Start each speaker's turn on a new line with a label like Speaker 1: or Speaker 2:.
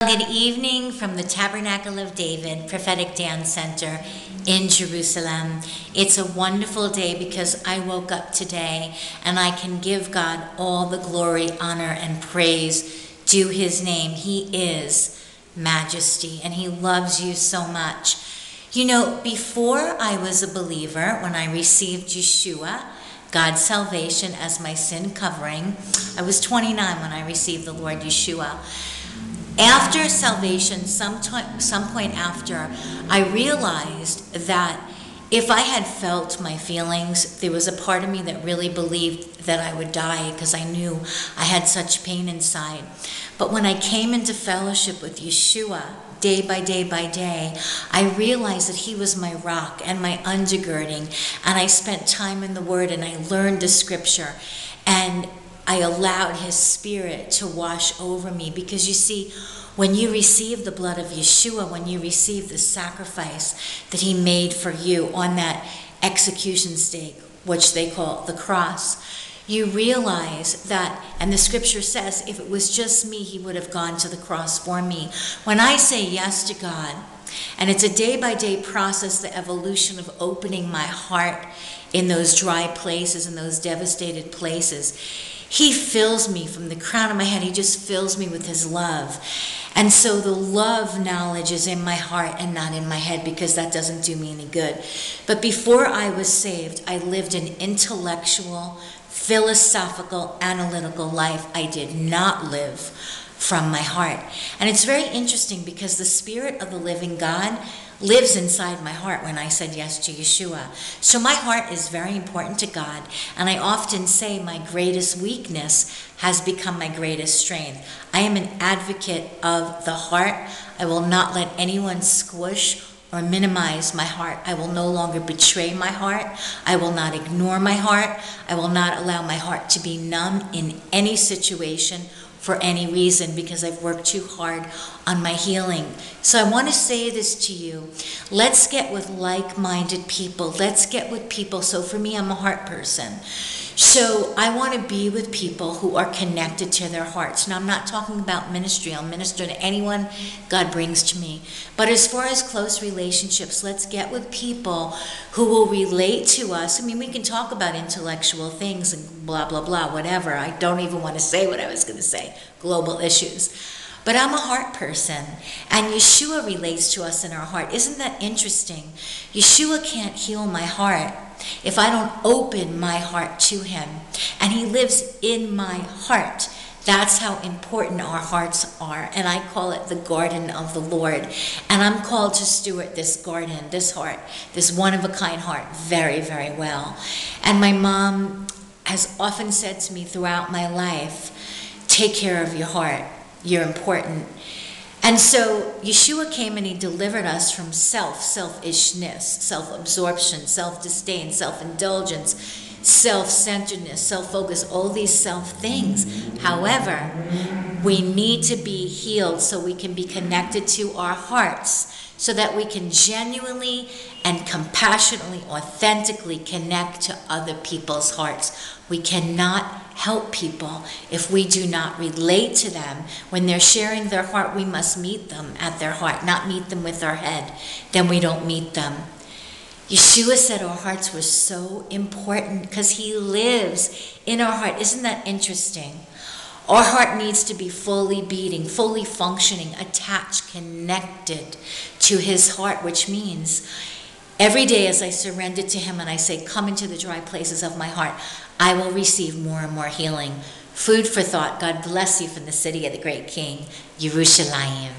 Speaker 1: Good evening from the Tabernacle of David Prophetic Dance Center in Jerusalem. It's a wonderful day because I woke up today and I can give God all the glory, honor, and praise due his name. He is majesty and he loves you so much. You know, before I was a believer, when I received Yeshua, God's salvation as my sin covering, I was 29 when I received the Lord Yeshua. After salvation, some point after, I realized that if I had felt my feelings, there was a part of me that really believed that I would die because I knew I had such pain inside. But when I came into fellowship with Yeshua, day by day by day, I realized that he was my rock and my undergirding. And I spent time in the Word and I learned the scripture. And I allowed his spirit to wash over me because you see, when you receive the blood of Yeshua, when you receive the sacrifice that he made for you on that execution stake, which they call the cross, you realize that, and the scripture says, if it was just me, he would have gone to the cross for me. When I say yes to God, and it's a day-by-day process, the evolution of opening my heart in those dry places, in those devastated places, he fills me from the crown of my head. He just fills me with his love. And so the love knowledge is in my heart and not in my head because that doesn't do me any good. But before I was saved, I lived an intellectual, philosophical, analytical life. I did not live from my heart. And it's very interesting because the Spirit of the living God lives inside my heart when I said yes to Yeshua. So my heart is very important to God, and I often say my greatest weakness has become my greatest strength. I am an advocate of the heart. I will not let anyone squish or minimize my heart. I will no longer betray my heart. I will not ignore my heart. I will not allow my heart to be numb in any situation for any reason because I've worked too hard on my healing. So I want to say this to you. Let's get with like-minded people. Let's get with people. So for me, I'm a heart person. So I want to be with people who are connected to their hearts. Now, I'm not talking about ministry. I'll minister to anyone God brings to me. But as far as close relationships, let's get with people who will relate to us. I mean, we can talk about intellectual things and blah, blah, blah, whatever. I don't even want to say what I was going to say, global issues. But I'm a heart person, and Yeshua relates to us in our heart. Isn't that interesting? Yeshua can't heal my heart if I don't open my heart to him. And he lives in my heart. That's how important our hearts are. And I call it the garden of the Lord. And I'm called to steward this garden, this heart, this one-of-a-kind heart very, very well. And my mom has often said to me throughout my life, take care of your heart. You're important. And so Yeshua came and he delivered us from selfishness, self-absorption, self-disdain, self-indulgence, self-centeredness, self-focus, all these self-things. However, we need to be healed so we can be connected to our hearts so that we can genuinely and compassionately, authentically connect to other people's hearts. We cannot help people if we do not relate to them. When they're sharing their heart, we must meet them at their heart, not meet them with our head. Then we don't meet them. Yeshua said our hearts were so important because he lives in our heart. Isn't that interesting? Our heart needs to be fully beating, fully functioning, attached, connected to his heart, which means every day as I surrender to him and I say, come into the dry places of my heart, I will receive more and more healing. Food for thought. God bless you from the city of the great King, Jerusalem.